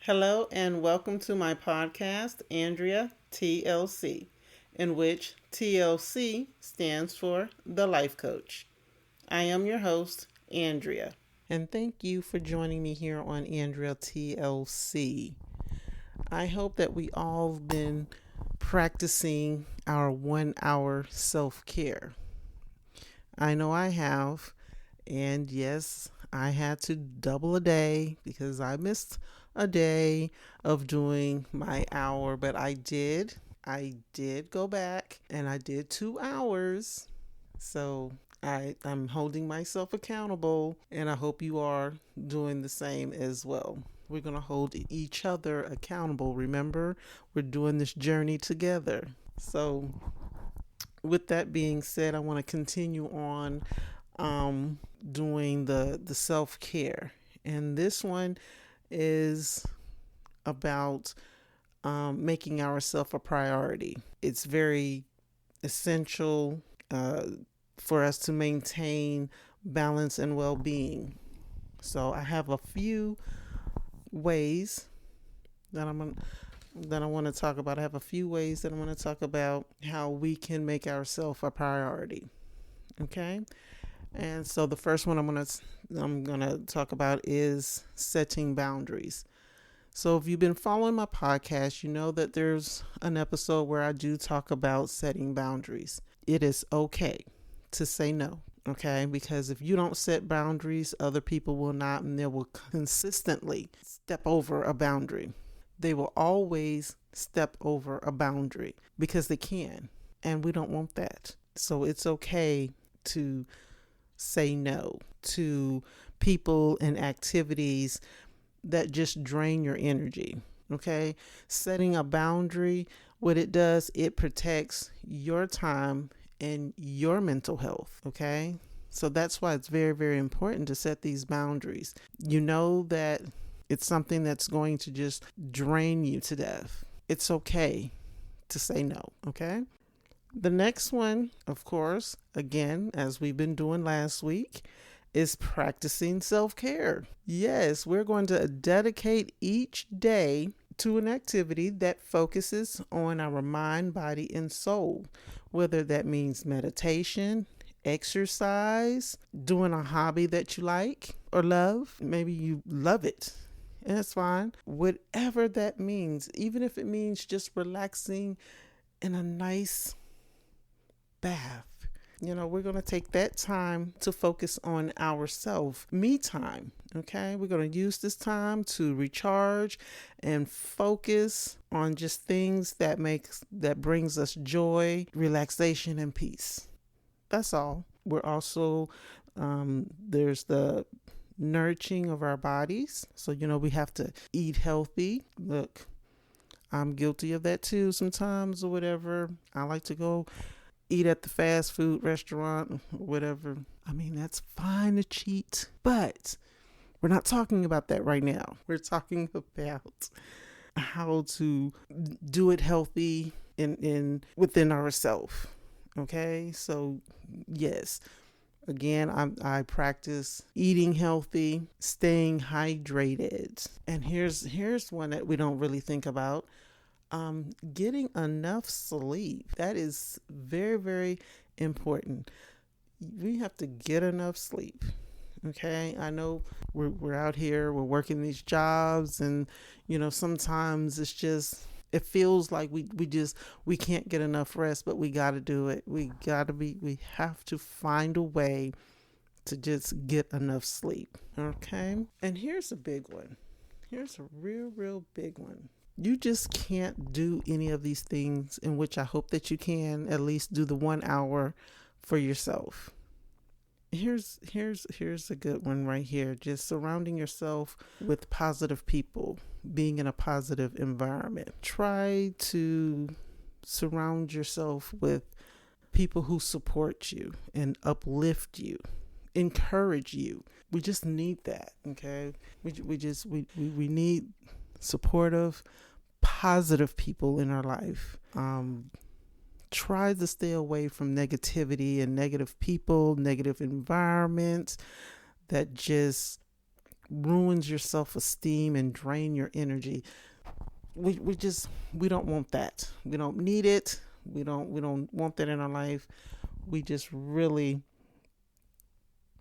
Hello and welcome to my podcast, Andrea TLC, in which TLC stands for The Life Coach. I am your host, Andrea. And thank you for joining me here on Andrea TLC. I hope that we all have been practicing our 1 hour self-care. I know I have, and yes, I had to double a day because I missed a day of doing my hour, but I did. I did go back and I did 2 hours. So I'm holding myself accountable, and I hope you are doing the same as well. We're going to hold each other accountable. Remember, we're doing this journey together. So, with that being said, I want to continue on doing the self care. And this one is about making ourselves a priority. It's very essential for us to maintain balance and well being. So I have a few ways that I want to talk about. I have a few ways that I want to talk about how we can make ourselves a priority. Okay? And so the first one I'm gonna talk about is setting boundaries. So if you've been following my podcast, you know that there's an episode where I do talk about setting boundaries. It is okay to say no, okay? Because if you don't set boundaries, other people will not, and they will consistently step over a boundary. They will always step over a boundary because they can, and we don't want that. So it's okay to say no to people and activities that just drain your energy. Okay? Setting a boundary, what it does, it protects your time and your mental health. Okay? So that's why it's very, very important to set these boundaries. You know that it's something that's going to just drain you to death. It's okay to say no. Okay? The next one, of course, again, as we've been doing last week, is practicing self-care. Yes, we're going to dedicate each day to an activity that focuses on our mind, body, and soul, whether that means meditation, exercise, doing a hobby that you like or love. Maybe you love it, and that's fine. Whatever that means, even if it means just relaxing in a nice bath. We're going to take that time to focus on ourselves, me time. Okay, we're going to use this time to recharge and focus on just things that brings us joy, relaxation, and peace. That's all. We're also there's the nourishing of our bodies. So we have to eat healthy. Look, I'm guilty of that too sometimes or whatever. I like to go eat at the fast food restaurant, whatever. I mean, that's fine to cheat, but we're not talking about that right now. We're talking about how to do it healthy in within ourselves. Okay, so yes, again, I practice eating healthy, staying hydrated, and here's one that we don't really think about. Getting enough sleep. That is very, very important. We have to get enough sleep. Okay, I know we're out here, we're working these jobs, and sometimes it feels like we can't get enough rest, but we got to do it. We have to find a way to just get enough sleep. Okay, and here's a big one. Here's a real big one. You just can't do any of these things, in which I hope that you can at least do the 1 hour for yourself. Here's a good one right here. Just surrounding yourself with positive people, being in a positive environment. Try to surround yourself with people who support you and uplift you, encourage you. We just need that, okay? We need supportive, positive people in our life. Try to stay away from negativity and negative people, negative environments that just ruins your self-esteem and drain your energy. We don't want that. We don't need it. We don't want that in our life. We just really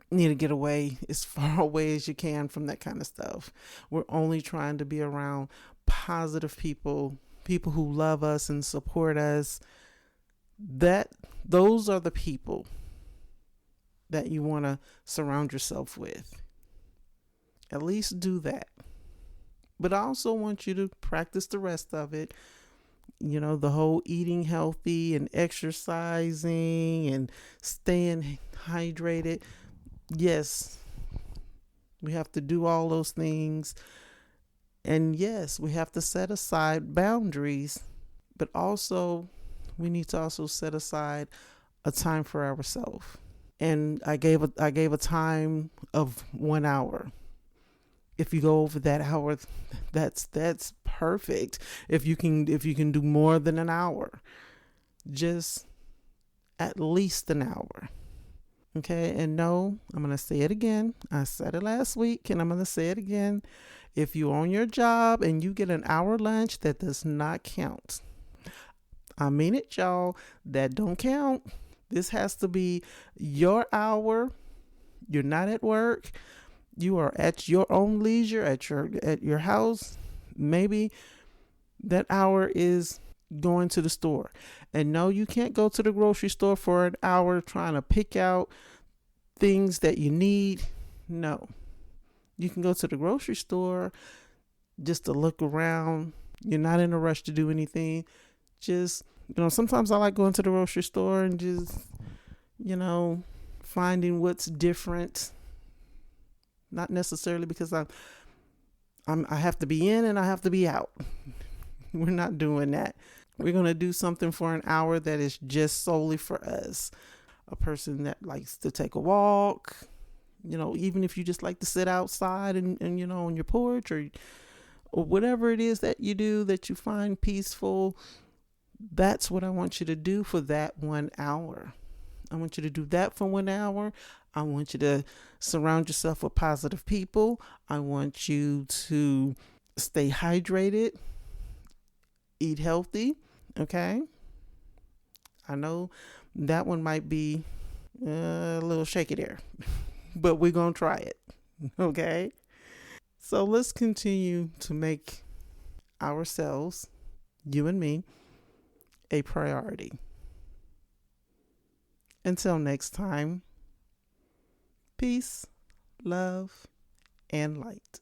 need to get away as far away as you can from that kind of stuff. We're only trying to be around positive people, people who love us and support us. Those are the people that you want to surround yourself with. At least do that. But I also want you to practice the rest of it. The whole eating healthy and exercising and staying hydrated. Yes, we have to do all those things. And yes, we have to set aside boundaries. But also, we need to also set aside a time for ourselves. And I gave a time of 1 hour. If you go over that hour, that's perfect. If you can do more than an hour, just at least an hour. Okay, and no, I'm going to say it again. I said it last week and I'm going to say it again. If you're on your job and you get an hour lunch, that does not count. I mean it, y'all. That don't count. This has to be your hour. You're not at work. You are at your own leisure, at your house. Maybe that hour is going to the store. And no, you can't go to the grocery store for an hour trying to pick out things that you need. No. You can go to the grocery store just to look around. You're not in a rush to do anything. Just, sometimes I like going to the grocery store and just, finding what's different. Not necessarily because I have to be in and I have to be out. We're not doing that. We're going to do something for an hour that is just solely for us. A person that likes to take a walk, even if you just like to sit outside and on your porch or whatever it is that you do that you find peaceful. That's what I want you to do for that 1 hour. I want you to do that for 1 hour. I want you to surround yourself with positive people. I want you to stay hydrated, eat healthy. Okay. I know that one might be a little shaky there, but we're going to try it. Okay. So let's continue to make ourselves, you and me, a priority. Until next time, peace, love, and light.